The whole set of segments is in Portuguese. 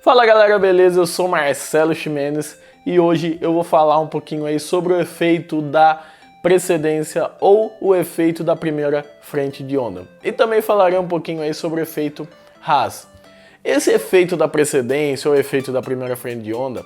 Fala galera, beleza? Eu sou Marcelo Ximenes e hoje eu vou falar um pouquinho aí sobre o efeito da precedência ou o efeito da primeira frente de onda. E também falarei um pouquinho aí sobre o efeito Haas. Esse efeito da precedência ou efeito da primeira frente de onda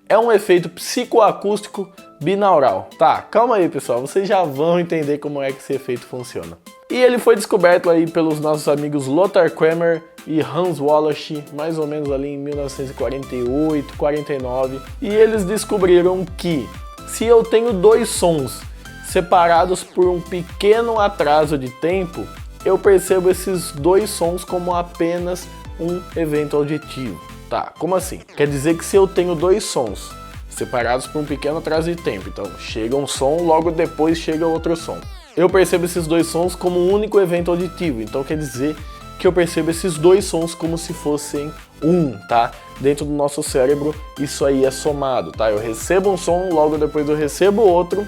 é um efeito psicoacústico binaural. Tá, calma aí pessoal, vocês já vão entender como é que esse efeito funciona. E ele foi descoberto aí pelos nossos amigos Lothar Kramer e Hans Walasch, mais ou menos ali em 1948, 49. E eles descobriram que se eu tenho dois sons separados por um pequeno atraso de tempo, eu percebo esses dois sons como apenas um evento auditivo. Tá, como assim? Quer dizer que se eu tenho dois sons separados por um pequeno atraso de tempo, então chega um som, logo depois chega outro som, eu percebo esses dois sons como um único evento auditivo, então quer dizer que eu percebo esses dois sons como se fossem um, tá? Dentro do nosso cérebro, isso aí é somado, tá? Eu recebo um som, logo depois eu recebo outro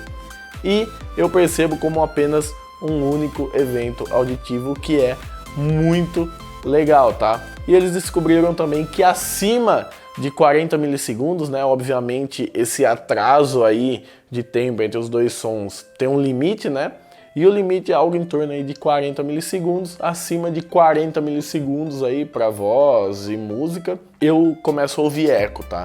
e eu percebo como apenas um único evento auditivo, que é muito legal, tá? E eles descobriram também que acima de 40 milissegundos, né? Obviamente esse atraso aí de tempo entre os dois sons tem um limite, né? E o limite é algo em torno aí de 40 milissegundos. Acima de 40 milissegundos aí para voz e música, eu começo a ouvir eco, tá?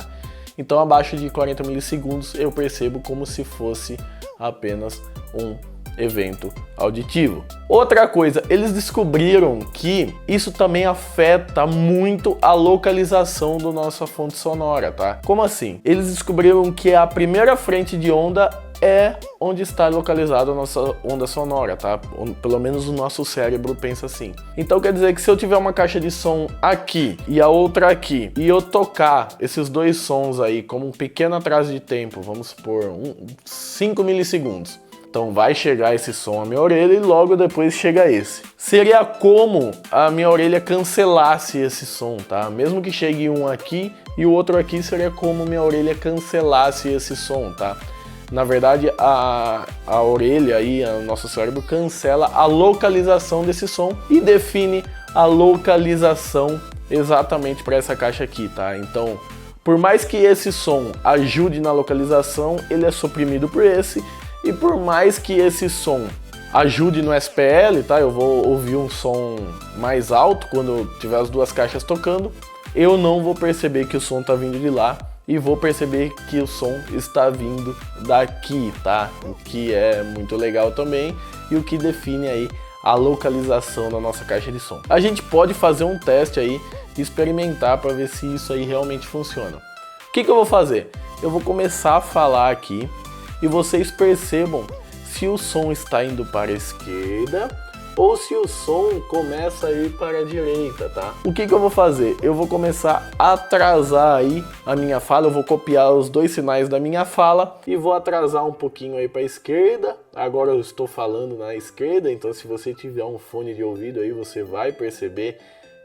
Então abaixo de 40 milissegundos eu percebo como se fosse apenas um evento auditivo. Outra coisa, eles descobriram que isso também afeta muito a localização da nossa fonte sonora, tá? Como assim? Eles descobriram que a primeira frente de onda é onde está localizada a nossa onda sonora, tá? Pelo menos o nosso cérebro pensa assim. Então quer dizer que se eu tiver uma caixa de som aqui e a outra aqui, e eu tocar esses dois sons aí como um pequeno atraso de tempo, vamos supor 5 milissegundos, então vai chegar esse som à minha orelha e logo depois chega esse. Seria como a minha orelha cancelasse esse som, tá? Mesmo que chegue um aqui e o outro aqui, seria como minha orelha cancelasse esse som, tá? Na verdade, a orelha aí, o nosso cérebro cancela a localização desse som e define a localização exatamente para essa caixa aqui, tá? Então, por mais que esse som ajude na localização, ele é suprimido por esse. E por mais que esse som ajude no SPL, tá? Eu vou ouvir um som mais alto quando tiver as duas caixas tocando, eu não vou perceber que o som está vindo de lá e vou perceber que o som está vindo daqui, tá? O que é muito legal também e o que define aí a localização da nossa caixa de som. A gente pode fazer um teste aí e experimentar para ver se isso aí realmente funciona. O que eu vou fazer? Eu vou começar a falar aqui e vocês percebam se o som está indo para a esquerda ou se o som começa a ir para a direita, tá? O que eu vou fazer? Eu vou começar a atrasar aí a minha fala, eu vou copiar os dois sinais da minha fala e vou atrasar um pouquinho aí para a esquerda. Agora eu estou falando na esquerda, então se você tiver um fone de ouvido aí, você vai perceber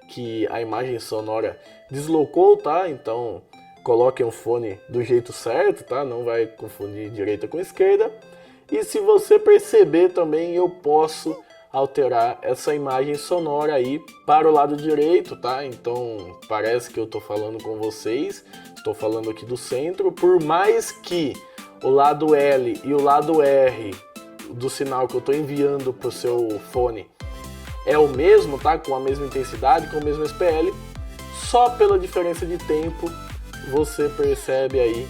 que a imagem sonora deslocou, tá? Então coloquem o fone do jeito certo, tá? Não vai confundir direita com esquerda. E se você perceber também, eu posso alterar essa imagem sonora aí para o lado direito, tá? Então parece que eu tô falando com vocês, estou falando aqui do centro, por mais que o lado L e o lado R do sinal que eu tô enviando pro seu fone é o mesmo, tá? Com a mesma intensidade, com o mesmo SPL, só pela diferença de tempo você percebe aí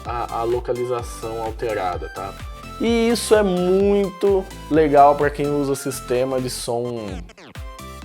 a localização alterada, tá? E isso é muito legal para quem usa sistema de som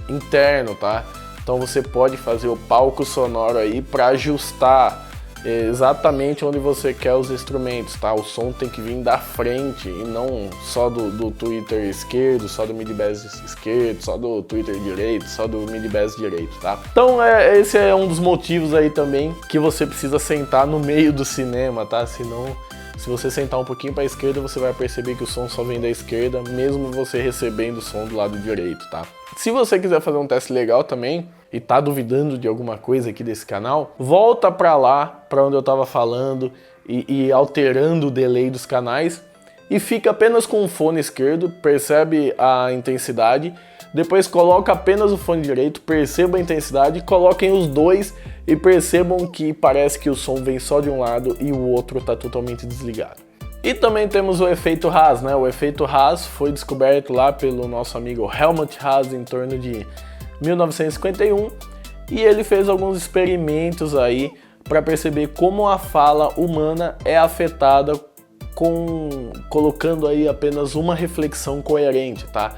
interno, tá? Então você pode fazer o palco sonoro aí para ajustar exatamente onde você quer os instrumentos, tá? O som tem que vir da frente e não só do tweeter esquerdo, só do mid-bass esquerdo, só do tweeter direito, só do mid-bass direito, tá? Então esse é um dos motivos aí também que você precisa sentar no meio do cinema, tá? Senão, se você sentar um pouquinho para a esquerda, você vai perceber que o som só vem da esquerda, mesmo você recebendo o som do lado direito, tá? Se você quiser fazer um teste legal também e tá duvidando de alguma coisa aqui desse canal, volta para lá, para onde eu tava falando e alterando o delay dos canais e fica apenas com o fone esquerdo, percebe a intensidade, depois coloca apenas o fone direito, perceba a intensidade, coloquem os dois e percebam que parece que o som vem só de um lado e o outro está totalmente desligado. E também temos o efeito Haas, né? O efeito Haas foi descoberto lá pelo nosso amigo Helmut Haas em torno de 1951 e ele fez alguns experimentos aí para perceber como a fala humana é afetada colocando aí apenas uma reflexão coerente, tá?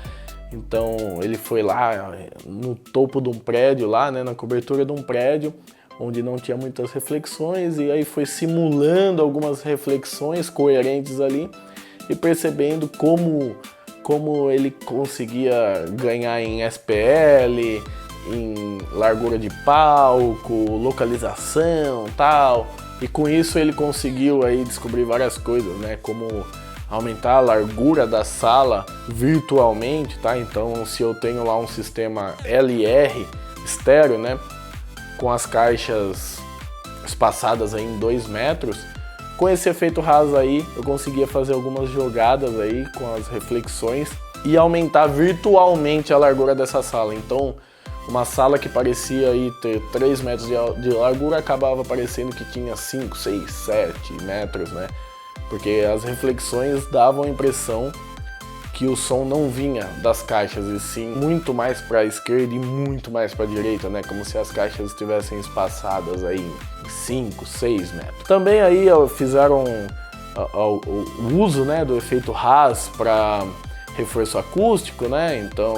Então ele foi lá no topo de um prédio lá, né, na cobertura de um prédio, onde não tinha muitas reflexões, e aí foi simulando algumas reflexões coerentes ali e percebendo como ele conseguia ganhar em SPL, em largura de palco, localização, tal. E com isso ele conseguiu aí descobrir várias coisas, né, como aumentar a largura da sala virtualmente, tá? Então, se eu tenho lá um sistema LR estéreo, né, com as caixas espaçadas aí em 2 metros, com esse efeito Haas aí, eu conseguia fazer algumas jogadas aí com as reflexões e aumentar virtualmente a largura dessa sala. Então, uma sala que parecia aí ter 3 metros de largura acabava parecendo que tinha 5, 6, 7 metros, né? Porque as reflexões davam a impressão que o som não vinha das caixas, e sim muito mais para a esquerda e muito mais para a direita, né? Como se as caixas estivessem espaçadas aí em 5, 6 metros. Também aí fizeram o uso, né, do efeito Haas para reforço acústico, né? Então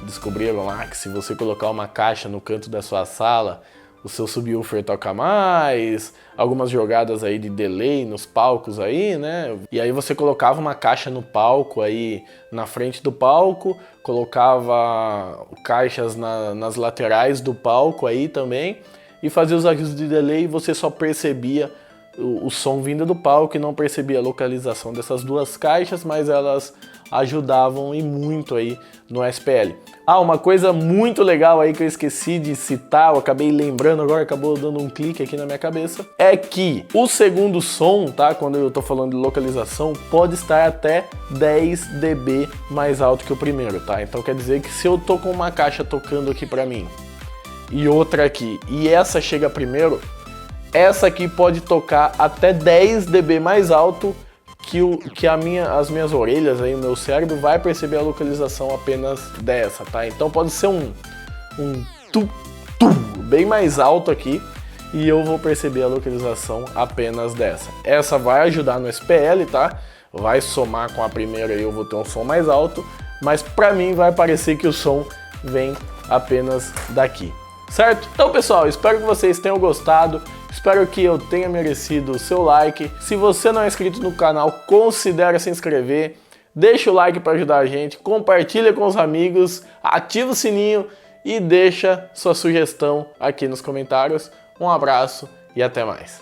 descobriram lá que se você colocar uma caixa no canto da sua sala, o seu subwoofer toca mais, algumas jogadas aí de delay nos palcos aí, né? E aí você colocava uma caixa no palco aí, na frente do palco, colocava caixas nas laterais do palco aí também, e fazia os ajustes de delay e você só percebia o som vindo do palco e não percebia a localização dessas duas caixas, mas elas ajudavam e muito aí no SPL. Ah, uma coisa muito legal aí que eu esqueci de citar, eu acabei lembrando agora, acabou dando um clique aqui na minha cabeça, é que o segundo som, tá, quando eu tô falando de localização, pode estar até 10 dB mais alto que o primeiro, tá? Então quer dizer que se eu tô com uma caixa tocando aqui pra mim e outra aqui, e essa chega primeiro, essa aqui pode tocar até 10 dB mais alto que as minhas orelhas, aí, o meu cérebro vai perceber a localização apenas dessa, tá? Então pode ser um tu bem mais alto aqui e eu vou perceber a localização apenas dessa. Essa vai ajudar no SPL, tá? Vai somar com a primeira e eu vou ter um som mais alto, mas pra mim vai parecer que o som vem apenas daqui. Certo? Então, pessoal, espero que vocês tenham gostado, espero que eu tenha merecido o seu like. Se você não é inscrito no canal, considere se inscrever, deixa o like para ajudar a gente, compartilha com os amigos, ativa o sininho e deixa sua sugestão aqui nos comentários. Um abraço e até mais.